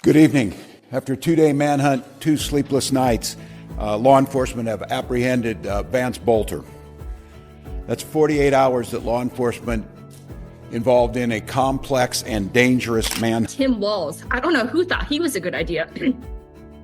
Good evening. After a two-day manhunt, 2 sleepless nights, law enforcement have apprehended Vance Bolter. That's 48 hours that law enforcement involved in a complex and dangerous manhunt. Tim Walz, I don't know who thought he was a good idea.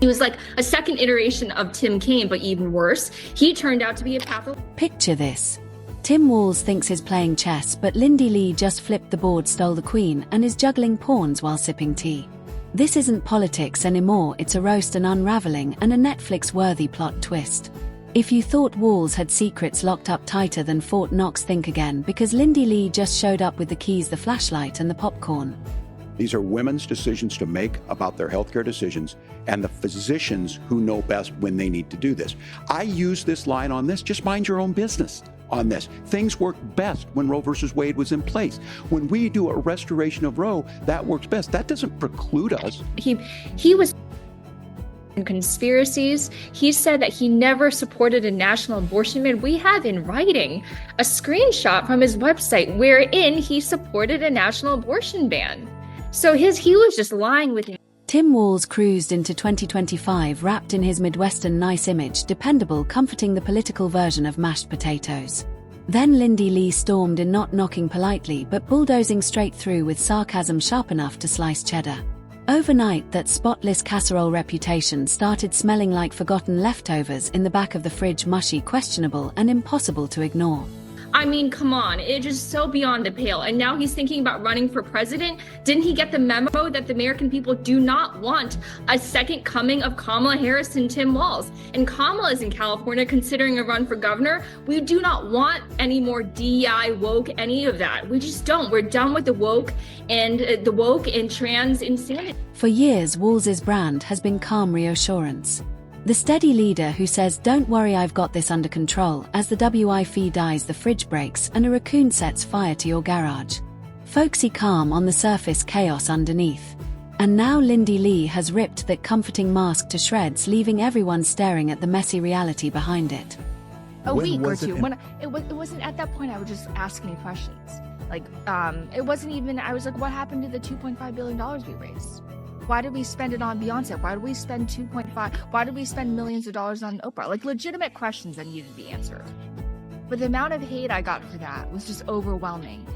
He was like a second iteration of Tim Kaine, but even worse. He turned out to be a pathologist. Picture this. Tim Walz thinks he's playing chess, but Lindy Lee just flipped the board, stole the queen, and is juggling pawns while sipping tea. This isn't politics anymore, it's a roast and unraveling and a Netflix-worthy plot twist. If you thought Walz had secrets locked up tighter than Fort Knox, think again, because Lindy Lee just showed up with the keys, the flashlight, and the popcorn. These are women's decisions to make about their healthcare decisions, and the physicians who know best when they need to do this. I use this line on this, just mind your own business on this. Things work best when Roe versus Wade was in place. When we do a restoration of Roe, that works best. That doesn't preclude us. He was in conspiracies. He said that he never supported a national abortion ban. We have in writing a screenshot from his website wherein he supported a national abortion ban. So he was just lying with him. Tim Walz cruised into 2025 wrapped in his Midwestern nice image, dependable, comforting, the political version of mashed potatoes. Then Lindy Lee stormed in, not knocking politely but bulldozing straight through with sarcasm sharp enough to slice cheddar. Overnight, that spotless casserole reputation started smelling like forgotten leftovers in the back of the fridge, mushy, questionable, and impossible to ignore. I mean, come on, it's just so beyond the pale. And now he's thinking about running for president. Didn't he get the memo that the American people do not want a second coming of Kamala Harris and Tim Walz? And Kamala is in California considering a run for governor. We do not want any more DEI, woke, any of that. We just don't. We're done with the woke and trans insanity. For years, Walz's brand has been calm reassurance. The steady leader who says, "Don't worry, I've got this under control," as the WIF dies, the fridge breaks, and a raccoon sets fire to your garage. Folksy calm on the surface, chaos underneath. And now Lindy Lee has ripped that comforting mask to shreds, leaving everyone staring at the messy reality behind it. A week or two. It wasn't at that point I was just asking questions. It wasn't even, I was like, what happened to the $2.5 billion we raised? Why did we spend it on Beyonce? Why did we spend 2.5? Why did we spend millions of dollars on Oprah? Like, legitimate questions that needed to be answered. But the amount of hate I got for that was just overwhelming.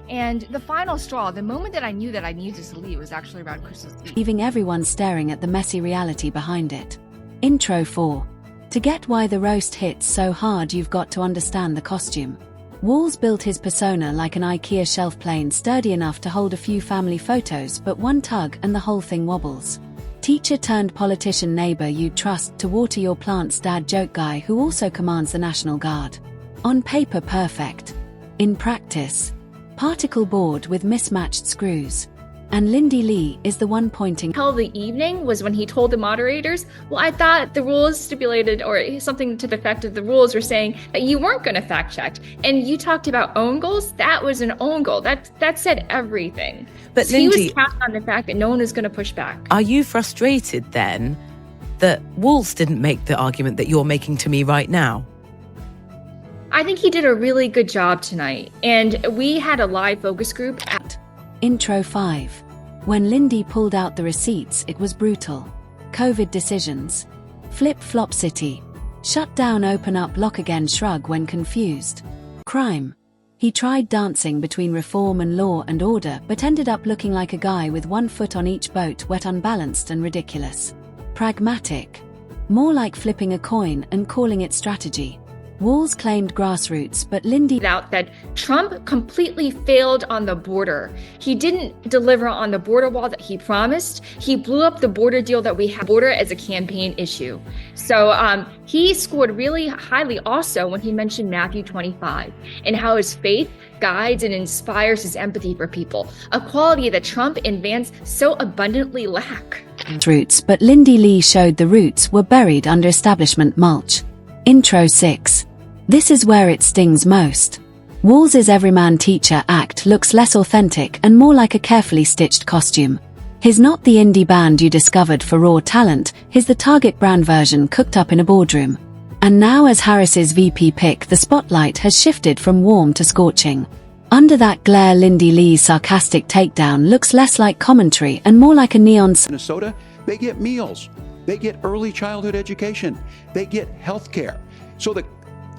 And the final straw, the moment that I knew that I needed to leave, was actually around Christmas Eve. Leaving everyone staring at the messy reality behind it. Intro 4. To get why the roast hits so hard, you've got to understand the costume. Walz built his persona like an IKEA shelf plane, sturdy enough to hold a few family photos, but one tug and the whole thing wobbles. Teacher turned politician, neighbor you'd trust to water your plants, dad joke guy who also commands the National Guard. On paper perfect. In practice, particle board with mismatched screws. And Lindy Lee is the one pointing. Hell, the evening was when he told the moderators, well, I thought the rules stipulated, or something to the effect of the rules were saying that you weren't going to fact check. And you talked about own goals. That was an own goal. That said everything. But so Lindy, he was counting on the fact that no one was going to push back. Are you frustrated then that Walz didn't make the argument that you're making to me right now? I think he did a really good job tonight. And we had a live focus group at Intro 5. When Lindy pulled out the receipts, it was brutal. COVID decisions. Flip-flop city. Shut down, open up, lock again, shrug when confused. Crime. He tried dancing between reform and law and order, but ended up looking like a guy with one foot on each boat, wet, unbalanced, and ridiculous. Pragmatic. More like flipping a coin and calling it strategy. Walz claimed grassroots, but Lindy out that Trump completely failed on the border. He didn't deliver on the border wall that he promised. He blew up the border deal that we had, border as a campaign issue. So he scored really highly also when he mentioned Matthew 25 and how his faith guides and inspires his empathy for people, a quality that Trump and Vance so abundantly lack. Roots, but Lindy Lee showed the roots were buried under establishment mulch. Intro 6. This is where it stings most. Walz's everyman teacher act looks less authentic and more like a carefully stitched costume. He's not the indie band you discovered for raw talent, he's the Target brand version cooked up in a boardroom. And now, as Harris's VP pick, the spotlight has shifted from warm to scorching. Under that glare, Lindy Lee's sarcastic takedown looks less like commentary and more like a neon sign. Minnesota, they get meals. They get early childhood education. They get health care. So the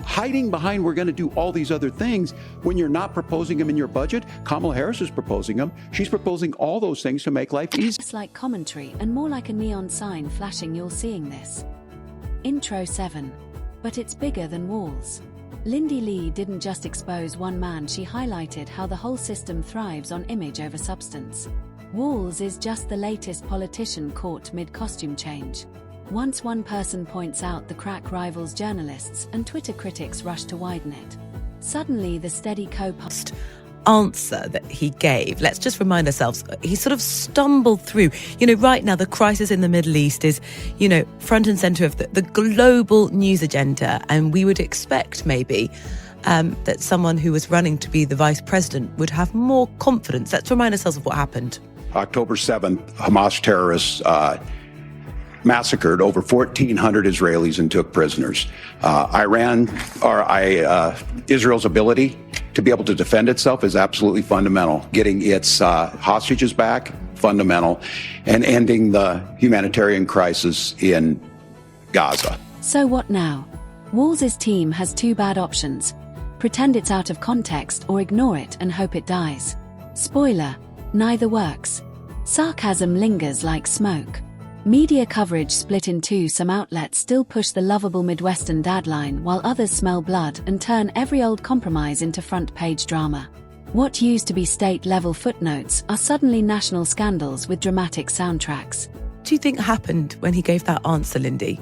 hiding behind we're going to do all these other things when you're not proposing them in your budget. Kamala Harris is proposing them. She's proposing all those things to make life easy. Less like commentary and more like a neon sign flashing "You're seeing this." Intro 7. But it's bigger than Walz. Lindy Lee didn't just expose one man, she highlighted how the whole system thrives on image over substance. Walz is just the latest politician caught mid-costume change. Once one person points out the crack, rivals journalists and Twitter critics rush to widen it. Suddenly, the steady co-host answer that he gave, let's just remind ourselves, he sort of stumbled through. Right now the crisis in the Middle East is, front and center of the global news agenda, and we would expect maybe that someone who was running to be the vice president would have more confidence. Let's remind ourselves of what happened. October 7th, Hamas terrorists massacred over 1,400 Israelis and took prisoners. Israel's ability to be able to defend itself is absolutely fundamental. Getting its hostages back, fundamental, and ending the humanitarian crisis in Gaza. So what now? Walz's team has two bad options: pretend it's out of context or ignore it and hope it dies. Spoiler: neither works. Sarcasm lingers like smoke. Media coverage split in two. Some outlets still push the lovable Midwestern dad line, while others smell blood and turn every old compromise into front-page drama. What used to be state-level footnotes are suddenly national scandals with dramatic soundtracks. What do you think happened when he gave that answer, Lindy?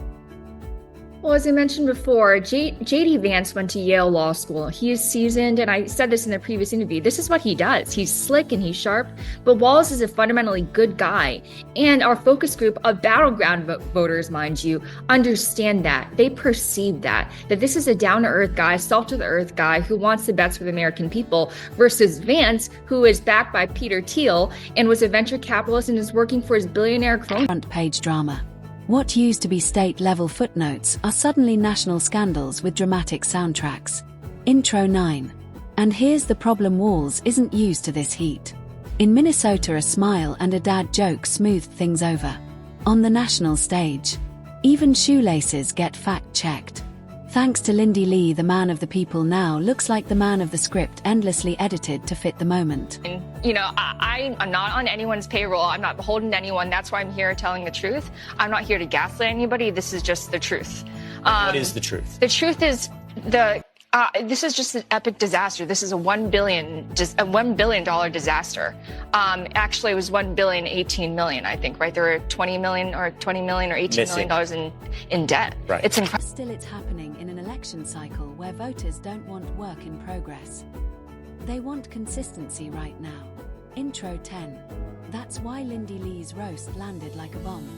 Well, as I mentioned before, J.D. Vance went to Yale Law School. He is seasoned, and I said this in the previous interview. This is what he does. He's slick and he's sharp, but Walz is a fundamentally good guy. And our focus group of battleground voters, mind you, understand that. They perceive that this is a down-to-earth guy, salt-to-the-earth guy who wants the best for the American people, versus Vance, who is backed by Peter Thiel and was a venture capitalist and is working for his billionaire crony. Front-page drama. What used to be state-level footnotes are suddenly national scandals with dramatic soundtracks. Intro 9. And here's the problem: Walz isn't used to this heat. In Minnesota, a smile and a dad joke smoothed things over. On the national stage, even shoelaces get fact-checked. Thanks to Lindy Lee, the man of the people now looks like the man of the script, endlessly edited to fit the moment. I'm not on anyone's payroll. I'm not beholden to anyone. That's why I'm here telling the truth. I'm not here to gaslight anybody. This is just the truth. What is the truth? The truth is this is just an epic disaster. This is a $1 billion disaster. Actually, it was $1,018 million, I think, right? There were $20 million or $18 million in debt. Right. It's incredible. Still, it's happening in an election cycle where voters don't want work in progress. They want consistency right now. Intro 10. That's why Lindy Lee's roast landed like a bomb.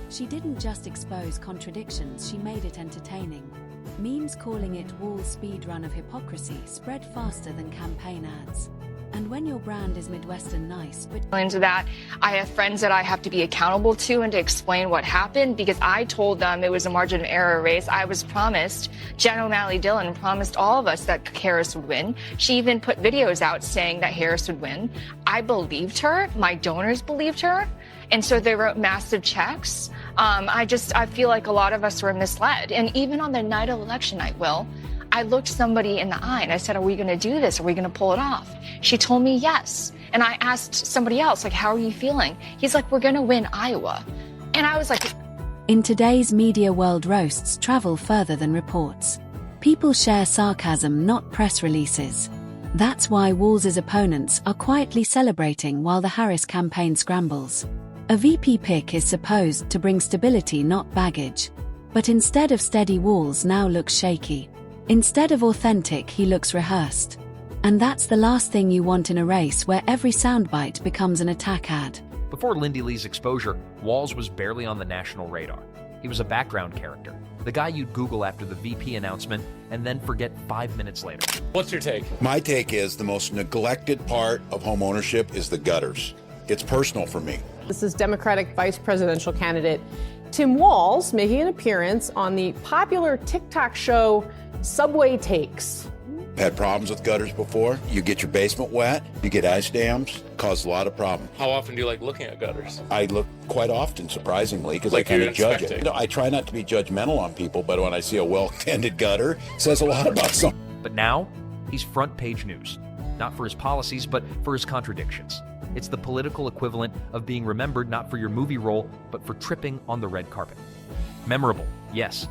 She didn't just expose contradictions, she made it entertaining. Memes calling it Walz's speedrun of hypocrisy spread faster than campaign ads. And when your brand is Midwestern nice, but into that, I have friends that I have to be accountable to and to explain what happened, because I told them it was a margin of error race. I was promised, Jen O'Malley Dillon promised all of us that Harris would win. She even put videos out saying that Harris would win. I believed her. My donors believed her. And so they wrote massive checks. I feel like a lot of us were misled. And even on the night of election night, I looked somebody in the eye and I said, are we going to do this? Are we going to pull it off? She told me yes. And I asked somebody else, how are you feeling? He's like, we're going to win Iowa. And I was like... In today's media world, roasts travel further than reports. People share sarcasm, not press releases. That's why Walz's opponents are quietly celebrating while the Harris campaign scrambles. A VP pick is supposed to bring stability, not baggage. But instead of steady, Walz now looks shaky. Instead of authentic, he looks rehearsed. And that's the last thing you want in a race where every soundbite becomes an attack ad. Before Lindy Lee's exposure, Walz was barely on the national radar. He was a background character, the guy you'd Google after the VP announcement and then forget 5 minutes later. What's your take? My take is the most neglected part of home ownership is the gutters. It's personal for me. This is Democratic vice presidential candidate Tim Walz making an appearance on the popular TikTok show Subway Takes. had problems with gutters before. You get your basement wet, you get ice dams, cause a lot of problems. How often do you like looking at gutters? I look quite often, surprisingly, because Like I kind you're of judge it. inspecting. I try not to be judgmental on people, but when I see a well-tended gutter, it says a lot about something. But now, he's front page news. Not for his policies, but for his contradictions. It's the political equivalent of being remembered not for your movie role, but for tripping on the red carpet. Memorable, yes,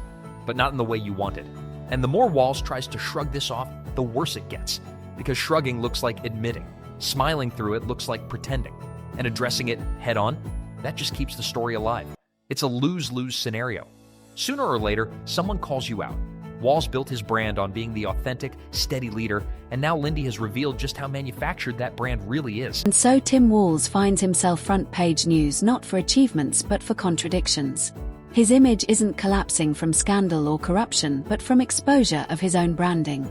but not in the way you wanted. And the more Walz tries to shrug this off, the worse it gets. Because shrugging looks like admitting. Smiling through it looks like pretending. And addressing it head on, that just keeps the story alive. It's a lose-lose scenario. Sooner or later, someone calls you out. Walz built his brand on being the authentic, steady leader, and now Lindy has revealed just how manufactured that brand really is. And so Tim Walz finds himself front page news not for achievements but for contradictions. His image isn't collapsing from scandal or corruption but from exposure of his own branding.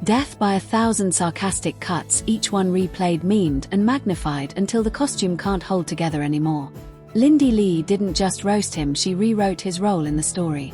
Death by 1,000 sarcastic cuts, each one replayed, memed, and magnified until the costume can't hold together anymore. Lindy Lee didn't just roast him, she rewrote his role in the story.